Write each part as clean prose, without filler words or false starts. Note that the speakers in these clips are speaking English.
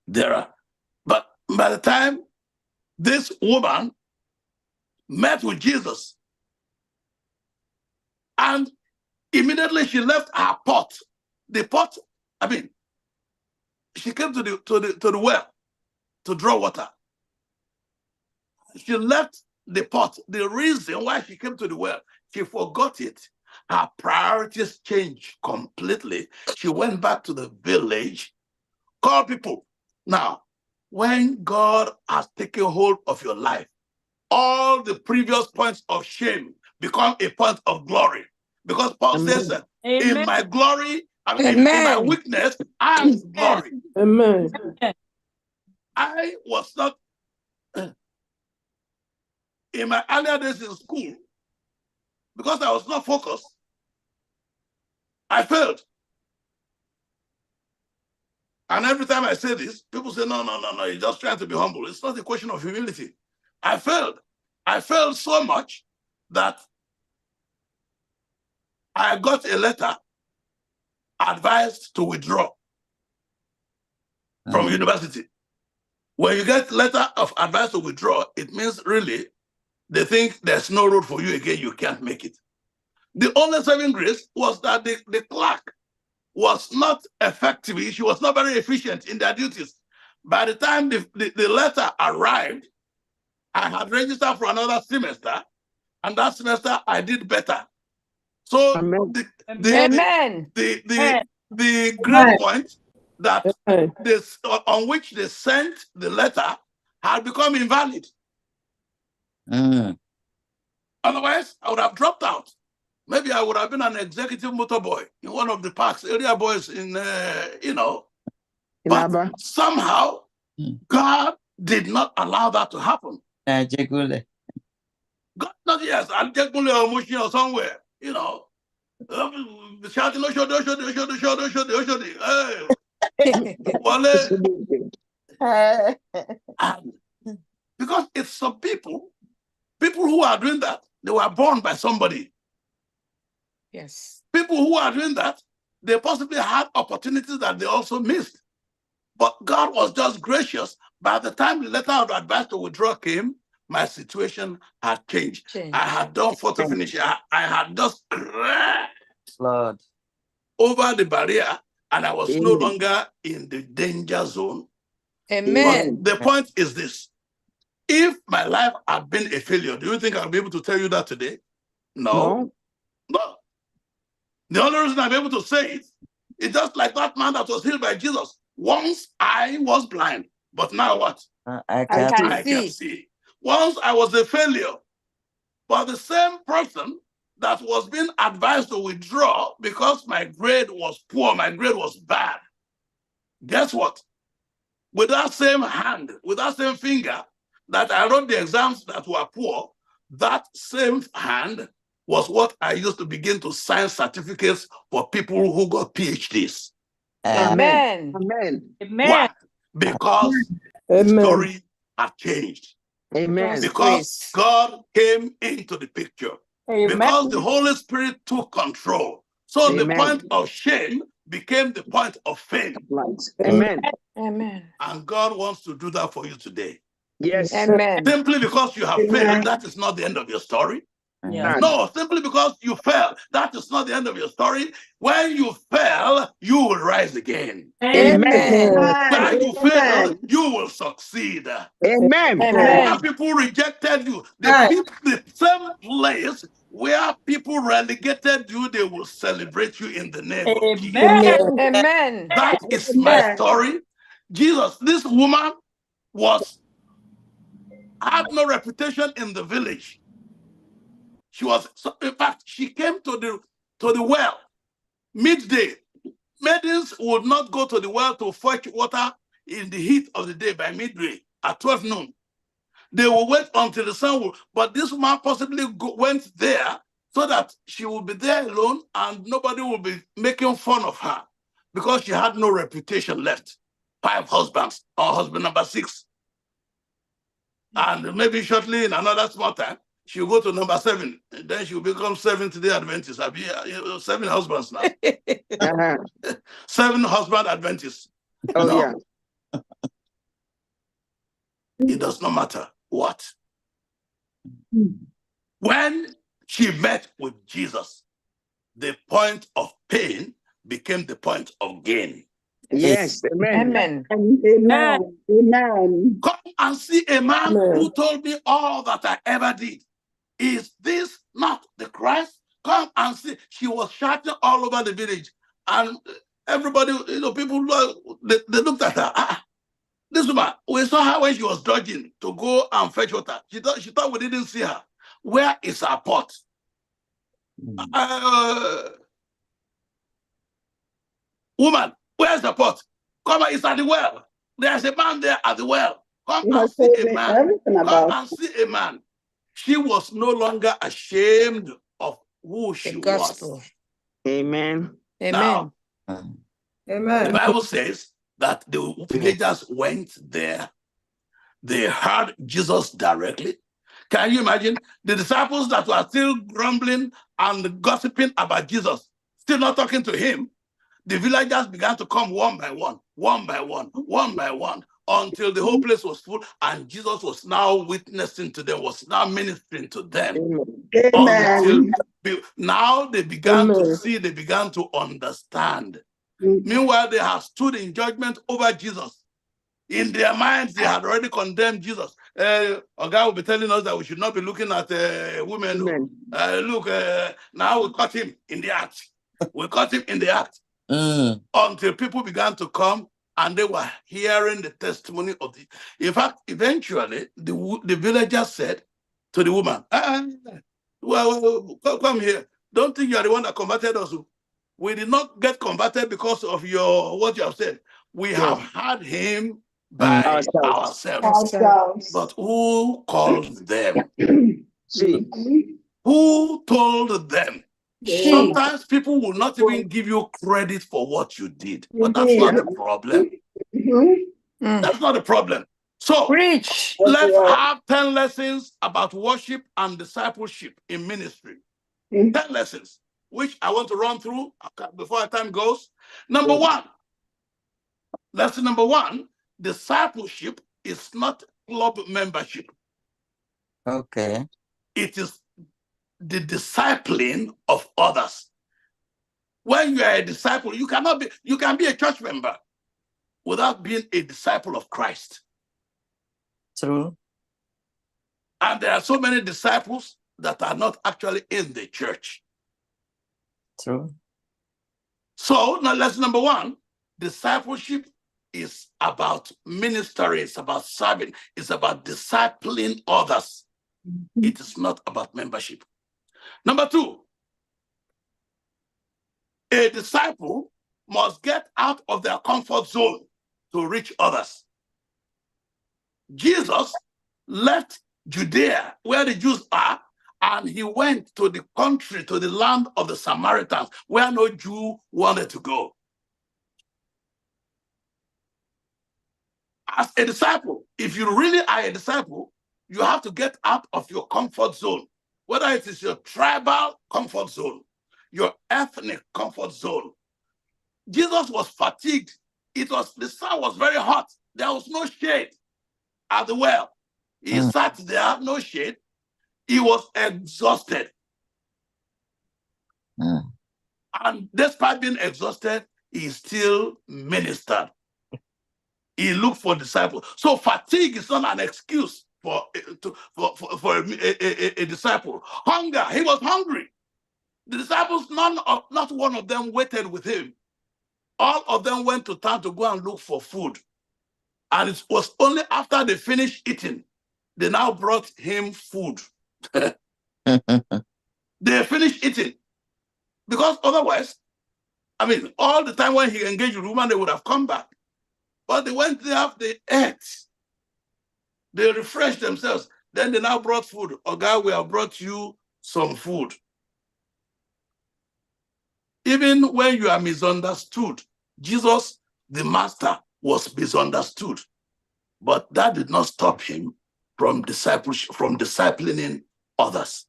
There are. But by the time this woman met with Jesus, and immediately she left her pot. The pot, I mean, she came to the well to draw water. She left the pot. The reason why she came to the well, she forgot it. Her priorities changed completely. She went back to the village, called people. Now, when God has taken hold of your life, all the previous points of shame become a point of glory. Because Paul says that in my glory, in my weakness, I am glory. Amen. I was not, in my earlier days in school, because I was not focused, I failed. And every time I say this, people say, no, you're just trying to be humble. It's not a question of humility. I failed. I failed so much that I got a letter advised to withdraw from university. When you get letter of advice to withdraw, it means really they think there's no road for you again, you can't make it. The only saving grace was that the clerk was not effective. She was not very efficient in their duties. By the time the letter arrived, I had registered for another semester, and that semester I did better. So the great point that this on which they sent the letter had become invalid. Otherwise, I would have dropped out. Maybe I would have been an executive motor boy in one of the parks, area boys in, But somehow, God did not allow that to happen. God, not yes, I'm Jekule or Mushi or somewhere, shouting, because it's some people who are doing that, they were born by somebody. Yes. People who are doing that, they possibly had opportunities that they also missed. But God was just gracious. By the time the letter of advice to withdraw came, my situation had changed. I had done photo finish. I had just crossed over the barrier, and I was no longer in the danger zone. Amen. But the point is this. If my life had been a failure, do you think I'll be able to tell you that today? No. The only reason I'm able to say it is just like that man that was healed by Jesus. Once I was blind, but now what? I can see. Once I was a failure, but the same person that was being advised to withdraw because my grade was poor, my grade was bad. Guess what? With that same hand, with that same finger that I wrote the exams that were poor, that same hand was what I used to begin to sign certificates for people who got PhDs. Amen. Why? Because the story had changed. Because God came into the picture. Because the Holy Spirit took control. So the point of shame became the point of fame. Amen. And God wants to do that for you today. Yes. Amen. Simply because you have failed, that is not the end of your story. No, simply because you fell, that is not the end of your story. When you fell, you will rise again. Amen. When you fail, you will succeed. Amen. When people rejected you, the same place where people relegated you, they will celebrate you in the name of Jesus. Amen. That is my story. Jesus, this woman had no reputation in the village. In fact, she came to the well midday. Maidens would not go to the well to fetch water in the heat of the day by midday at 12 noon. They will wait until the sun will, but this woman possibly went there so that she will be there alone and nobody will be making fun of her because she had no reputation left. 5 husbands, or husband number 6. And maybe shortly in another small time, she'll go to number 7, and then she'll become Seventh-day Adventist. 7 husbands now. 7 husband Adventists. Oh, yeah. It does not matter what. When she met with Jesus, the point of pain became the point of gain. Yes. Amen. Amen. Amen. Come and see a man Amen. who told me all that I ever did. Is this not the Christ? Come and see. She was shouting all over the village. And everybody, people, they looked at her. This woman, we saw her when she was dodging to go and fetch water. She thought we didn't see her. Where is her pot? Woman, where's the pot? Come on, it's at the well. There's a man there at the well. Come You and have see told a me man. everything Come about and see a man. She was no longer ashamed of who she was. Amen. Now, Amen. the Bible says that the villagers went there. They heard Jesus directly. Can you imagine the disciples that were still grumbling and gossiping about Jesus, still not talking to him? The villagers began to come one by one, until the whole place was full, and Jesus was now witnessing to them, was now ministering to them. Amen. Until now they began to see, they began to understand. Meanwhile, they have stood in judgment over Jesus. In their minds, they had already condemned Jesus. A guy will be telling us that we should not be looking at women. Look, now we caught him in the act. We caught him in the act. Until people began to come and they were hearing the testimony of the. In fact, eventually, the villagers said to the woman, well, come here. Don't think you are the one that converted us. We did not get converted because of what you have said. We have had him by ourselves. But who called them? Who told them? Sometimes people will not even give you credit for what you did, but that's not the problem. That's not the problem. So let's have 10 lessons about worship and discipleship in ministry. 10 lessons, which I want to run through before our time goes. Lesson number one, discipleship is not club membership. Okay. It is the discipling of others. When you are a disciple, you can be a church member without being a disciple of Christ. True. And there are so many disciples that are not actually in the church. True. So now lesson number one, discipleship is about ministry, it's about serving, it's about discipling others. It is not about membership. Number two, a disciple must get out of their comfort zone to reach others. Jesus left Judea, where the Jews are, and he went to the country, to the land of the Samaritans, where no Jew wanted to go. As a disciple, if you really are a disciple, you have to get out of your comfort zone, whether it is your tribal comfort zone, your ethnic comfort zone. Jesus was fatigued. The sun was very hot. There was no shade at the well. He sat there, no shade. He was exhausted. And despite being exhausted, he still ministered. He looked for disciples. So fatigue is not an excuse for a disciple. Hunger, he was hungry. The disciples, not one of them waited with him. All of them went to town to go and look for food. And it was only after they finished eating, they now brought him food. They finished eating. Because otherwise, all the time when he engaged with women, they would have come back. But they went there, they ate. They refreshed themselves. Then they now brought food. Oh God, we have brought you some food. Even when you are misunderstood, Jesus, the master, was misunderstood. But that did not stop him from disciplining others.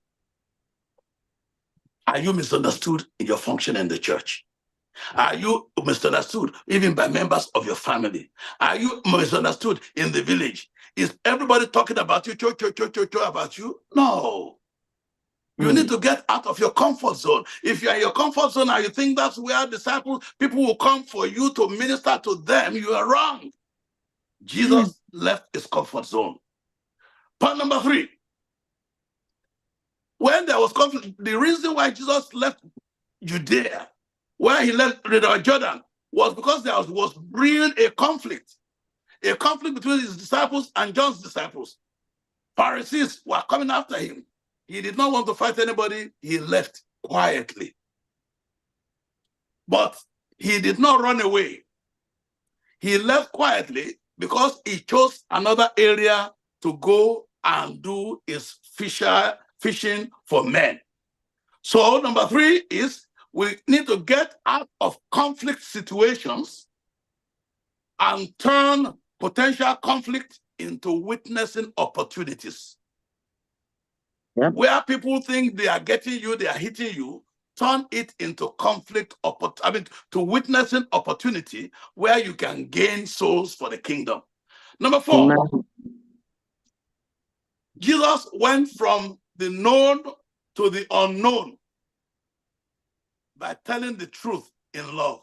Are you misunderstood in your function in the church? Are you misunderstood even by members of your family? Are you misunderstood in the village? Is everybody talking about you, about you? No. You need to get out of your comfort zone. If you're in your comfort zone and you think that's where people will come for you to minister to them, you are wrong. Jesus left his comfort zone. Point number 3. When there was conflict, the reason why Jesus left Judea, where he left Jordan, was because there was brewing a conflict between his disciples and John's disciples. Pharisees were coming after him. He did not want to fight anybody. He left quietly. But he did not run away. He left quietly because he chose another area to go and do his fishing for men. So number 3 is we need to get out of conflict situations and turn potential conflict into witnessing opportunities. Yep. Where people think they are getting you, they are hitting you, turn it into to witnessing opportunity where you can gain souls for the kingdom. Number 4, Amen. Jesus went from the known to the unknown by telling the truth in love.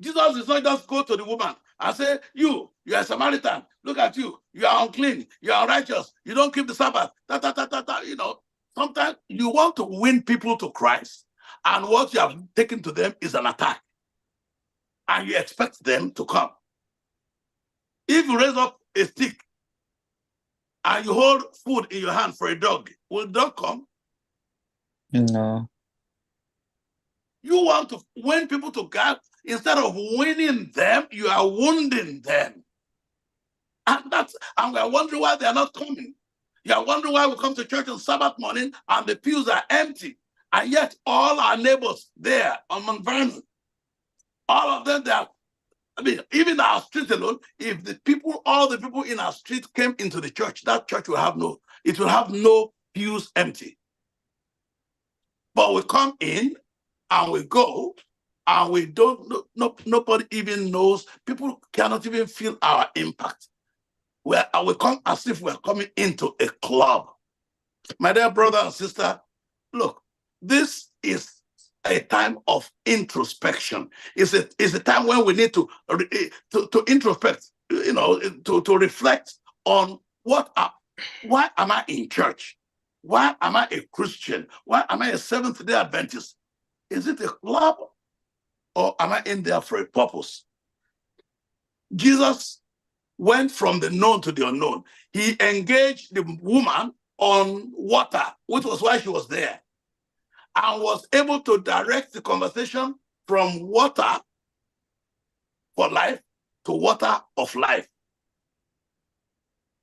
Jesus did not just go to the woman and say, you are a Samaritan. Look at you. You are unclean. You are unrighteous. You don't keep the Sabbath. You know, sometimes you want to win people to Christ, and what you have taken to them is an attack. And you expect them to come. If you raise up a stick and you hold food in your hand for a dog, will the dog come? No. You want to win people to God. Instead of winning them, you are wounding them. And we're wondering why they are not coming. You are wondering why we come to church on Sabbath morning and the pews are empty. And yet all our neighbors there on Mount Vernon, all of them, even our street alone, if all the people in our street came into the church, that church will have no pews empty. But we come in and we go, and we don't, nobody even knows. People cannot even feel our impact. We come as if we're coming into a club. My dear brother and sister, look, this is a time of introspection. It's a time when we need to introspect, to reflect on why am I in church? Why am I a Christian? Why am I a Seventh-day Adventist? Is it a club, or am I in there for a purpose? Jesus went from the known to the unknown. He engaged the woman on water, which was why she was there, and was able to direct the conversation from water for life to water of life.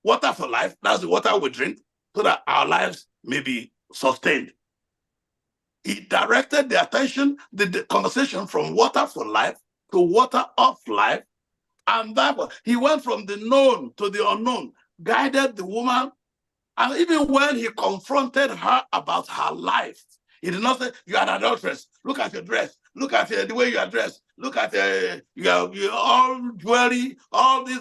Water for life, that's the water we drink so that our lives may be sustained. He directed the attention, the conversation from water for life to water of life. And that he went from the known to the unknown, guided the woman. And even when he confronted her about her life, he did not say, you are an adulteress. Look at your dress. Look at the way you are dressed. Look at your all jewelry, all these.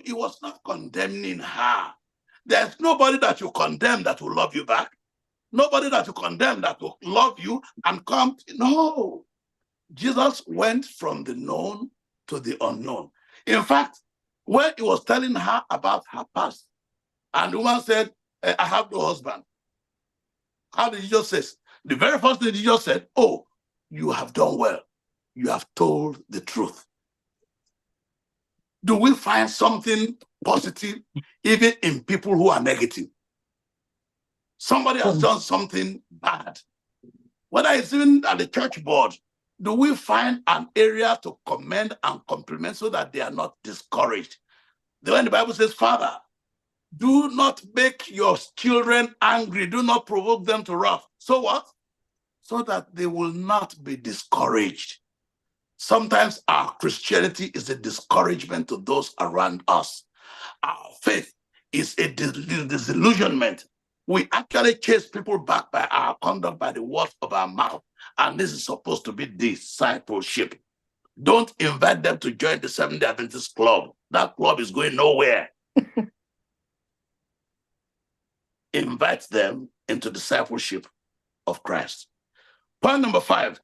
He was not condemning her. There's nobody that you condemn that will love you back. Nobody that you condemn that will love you and come. No. Jesus went from the known to the unknown. In fact, when he was telling her about her past, and the woman said, I have no husband. How did Jesus say? The very first thing Jesus said, oh, you have done well. You have told the truth. Do we find something positive even in people who are negative? Somebody has done something bad. Whether it's even at the church board, do we find an area to commend and compliment so that they are not discouraged? When the Bible says, Father, do not make your children angry. Do not provoke them to wrath. So what? So that they will not be discouraged. Sometimes our Christianity is a discouragement to those around us. Our faith is a disillusionment. We actually chase people back by our conduct, by the words of our mouth. And this is supposed to be discipleship. Don't invite them to join the Seventh-day Adventist Club. That club is going nowhere. Invite them into discipleship of Christ. Point number 5.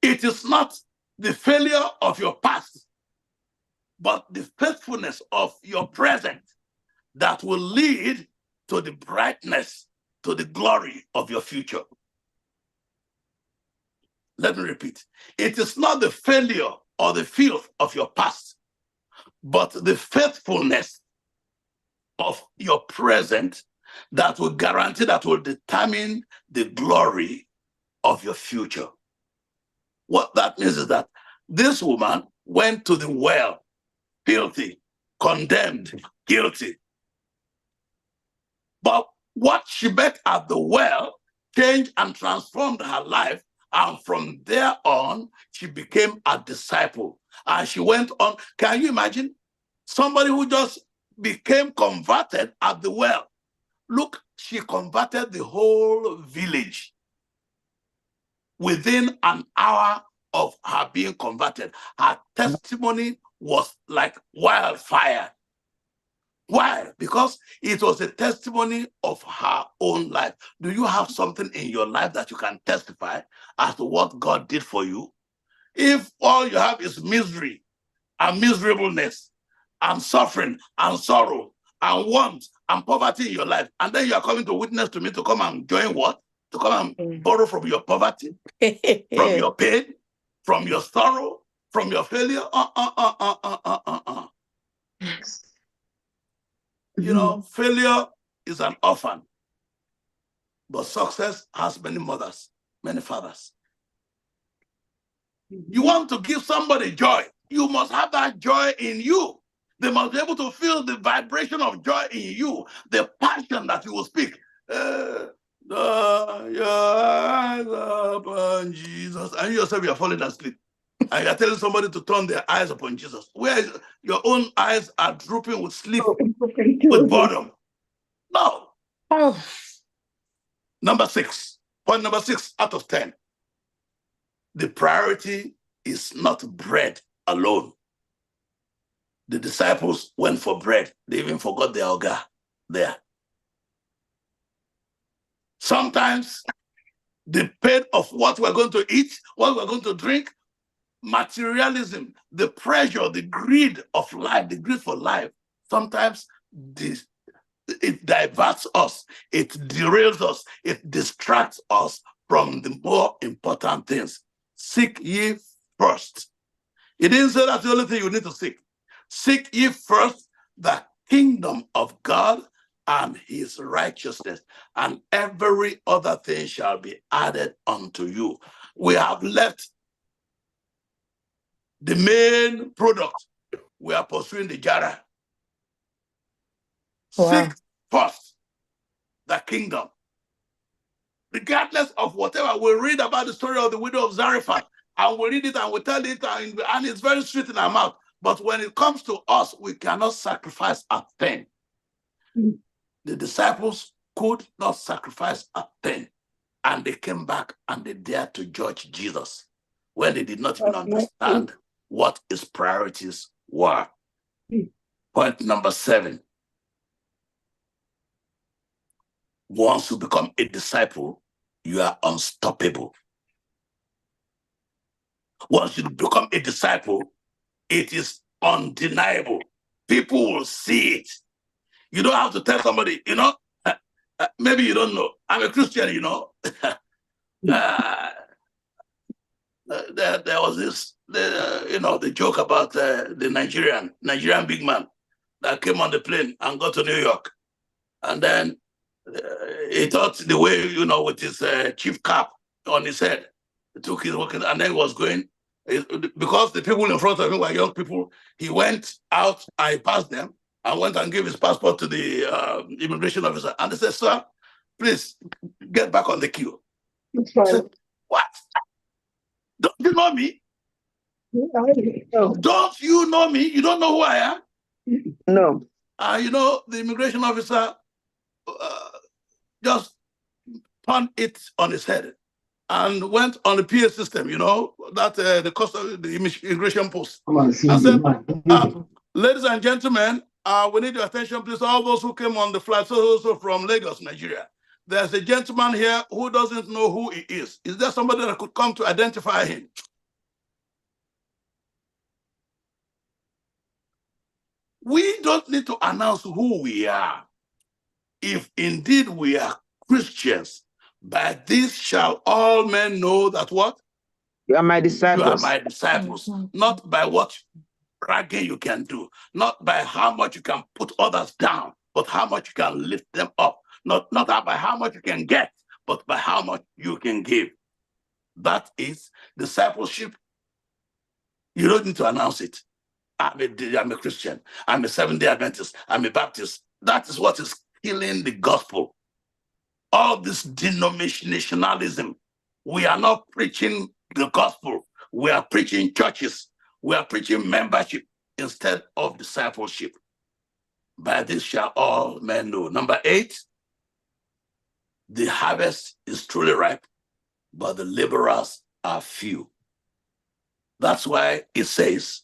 It is not the failure of your past, but the faithfulness of your present that will lead to the brightness, to the glory of your future. Let me repeat. It is not the failure or the filth of your past, but the faithfulness of your present that will guarantee, that will determine the glory of your future. What that means is that this woman went to the well, filthy, condemned, guilty. But what she met at the well changed and transformed her life. And from there on, she became a disciple. And she went on. Can you imagine? Somebody who just became converted at the well. Look, she converted the whole village within an hour of her being converted. Her testimony was like wildfire. Why? Because it was a testimony of her own life. Do you have something in your life that you can testify as to what God did for you? If all you have is misery and miserableness and suffering and sorrow and want and poverty in your life, and then you are coming to witness to me to come and join what? To come and borrow from your poverty, from your pain, from your sorrow, from your failure. You know, failure is an orphan, but success has many mothers, many fathers. You want to give somebody joy, you must have that joy in you. They must be able to feel the vibration of joy in you, the passion that you will speak. Your eyes upon Jesus. And you yourself, you are falling asleep. And you're telling somebody to turn their eyes upon Jesus. Where your own eyes are drooping with sleep, with boredom. No. Oh. Number 6. Point number 6 out of 10. The priority is not bread alone. The disciples went for bread. They even forgot their oga there. Sometimes the pain of what we're going to eat, what we're going to drink, materialism, the pressure, the greed of life, the greed for life, sometimes it diverts us, it derails us, it distracts us from the more important things. Seek ye first. It didn't say that's the only thing you need to seek. Seek ye first the kingdom of God and his righteousness, and every other thing shall be added unto you. We have left the main product. We are pursuing the jara. Wow. Seek first the kingdom. Regardless of whatever, we read about the story of the widow of Zarephath, and we read it and we tell it, and it's very sweet in our mouth. But when it comes to us, we cannot sacrifice a thing. The disciples could not sacrifice a thing, and they came back and they dared to judge Jesus when they did not even understand what his priorities were. Point number 7. Once you become a disciple, you are unstoppable. Once you become a disciple, it is undeniable. People will see it. You don't have to tell somebody, you know, maybe you don't know. I'm a Christian, you know. There was this, you know, the joke about the Nigerian big man that came on the plane and got to New York. And then he thought the way, you know, with his chief cap on his head, he took his walking, and then he was going, because the people in front of him were young people, he went out, I passed them, and went and gave his passport to the immigration officer. And they said, sir, please get back on the queue. Right. Said, what? Don't you know me? No. Don't you know me? You don't know who I am? No. You know, the immigration officer just turned it on his head and went on the PA system, you know, that the immigration post. I said, ladies and gentlemen, we need your attention, please. All those who came on the flight, so also from Lagos, Nigeria. There's a gentleman here who doesn't know who he is. Is there somebody that could come to identify him? We don't need to announce who we are. If indeed we are Christians, by this shall all men know that what? You are my disciples. You are my disciples. Not by what bragging you can do, not by how much you can put others down, but how much you can lift them up. Not by how much you can get, but by how much you can give. That is discipleship. You don't need to announce it. I'm a Christian. I'm a Seventh-day Adventist. I'm a Baptist. That is what is killing the gospel. All this denominationalism. We are not preaching the gospel. We are preaching churches. We are preaching membership instead of discipleship. By this shall all men know. Number 8, the harvest is truly ripe, but the laborers are few. That's why it says,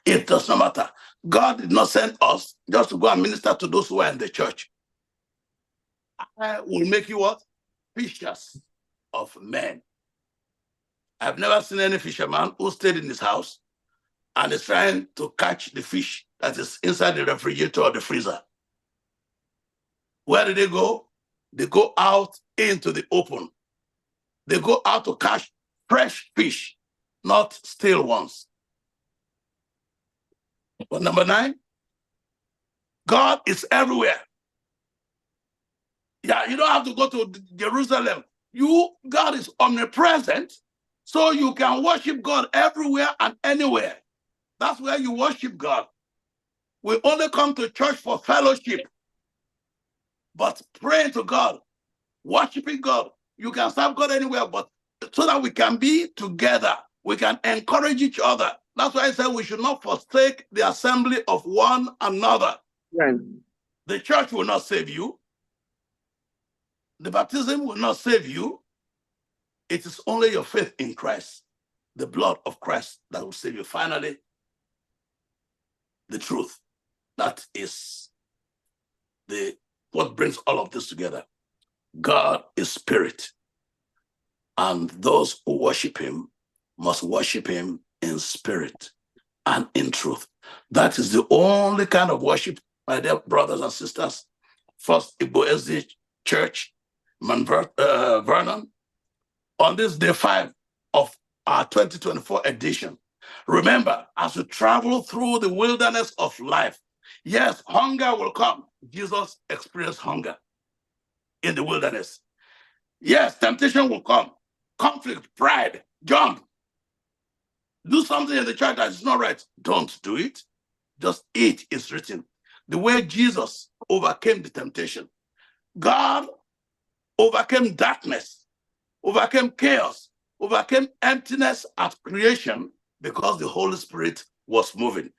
it does not matter. God did not send us just to go and minister to those who are in the church. I will make you what? Fishers of men. I've never seen any fisherman who stayed in his house and is trying to catch the fish that is inside the refrigerator or the freezer. Where do they go? They go out into the open. They go out to catch fresh fish, not stale ones. But number 9, God is everywhere. Yeah, you don't have to go to Jerusalem. God is omnipresent, so you can worship God everywhere and anywhere. That's where you worship God. We only come to church for fellowship, but praying to God, worshiping God, you can serve God anywhere, but so that we can be together, we can encourage each other. That's why I said we should not forsake the assembly of one another. Right. The church will not save you. The baptism will not save you. It is only your faith in Christ, the blood of Christ, that will save you. Finally, the truth. That is what brings all of this together. God is spirit, and those who worship him must worship him in spirit and in truth. That is the only kind of worship, my dear brothers and sisters. First Igbo SDA Church, Vernon, on this day 5 of our 2024 edition. Remember, as we travel through the wilderness of life, yes, hunger will come. Jesus experienced hunger in the wilderness. Yes, temptation will come. Conflict, pride, jump. Do something in the church that is not right. Don't do it. Just eat, is written. The way Jesus overcame the temptation. God overcame darkness, overcame chaos, overcame emptiness at creation because the Holy Spirit was moving.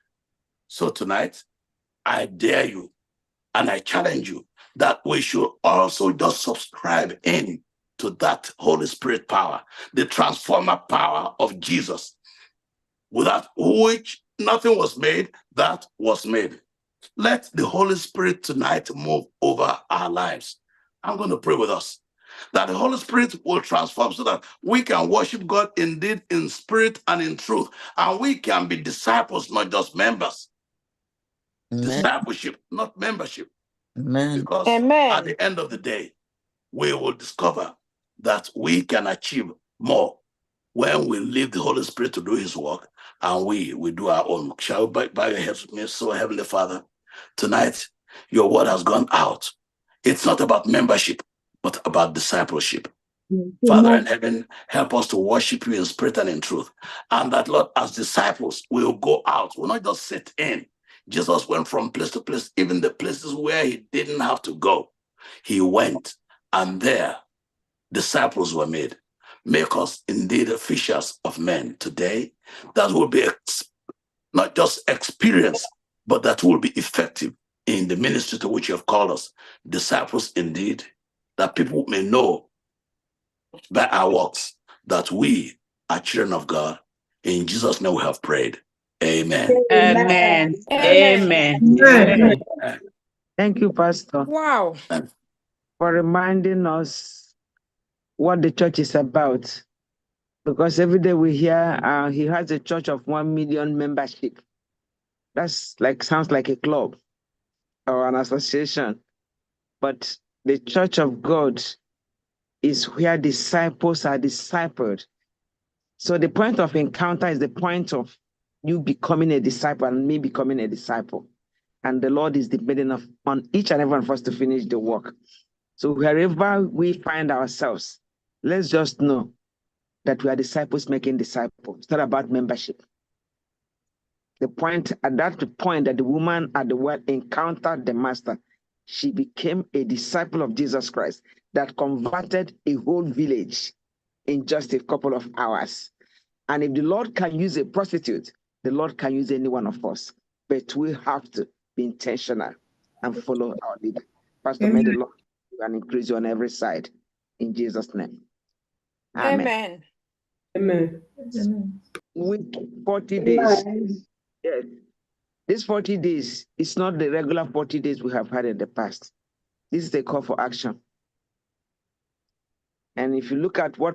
So tonight, I dare you and I challenge you that we should also just subscribe in to that Holy Spirit power, the transformer power of Jesus, without which nothing was made that was made. Let the Holy Spirit tonight move over our lives. I'm going to pray with us that the Holy Spirit will transform so that we can worship God indeed in spirit and in truth. And we can be disciples, not just members. Amen. Discipleship, not membership. Amen. Because at the end of the day, we will discover that we can achieve more when we leave the Holy Spirit to do his work and we do our own. Shall we bow your heads with me? So, Heavenly Father, tonight, your word has gone out. It's not about membership, but about discipleship. Father in heaven, help us to worship you in spirit and in truth. And that, Lord, as disciples, we will go out. We'll not just sit in. Jesus went from place to place, even the places where he didn't have to go. He went, and there, disciples were made. Make us indeed fishers of men today. That will be not just experience, but that will be effective in the ministry to which you have called us. Disciples indeed, that people may know by our works that we are children of God. In Jesus' name we have prayed. Amen. Amen. Amen. Amen. Amen. Thank you, Pastor, Wow. for reminding us what the church is about. Because every day we hear he has a church of 1 million membership. That's sounds like a club or an association. But the church of God is where disciples are discipled. So the point of encounter is the point of you becoming a disciple and me becoming a disciple. And the Lord is depending on each and every one of us to finish the work. So wherever we find ourselves, let's just know that we are disciples making disciples. It's not about membership. At that point that the woman at the well encountered the master, she became a disciple of Jesus Christ that converted a whole village in just a couple of hours. And if the Lord can use a prostitute, the Lord can use any one of us. But we have to be intentional and follow our leader. Pastor, may the Lord increase you on every side. In Jesus' name. Amen. Amen. Week 40 days. Yes. These 40 days, it's not the regular 40 days we have had in the past. This is a call for action. And if you look at what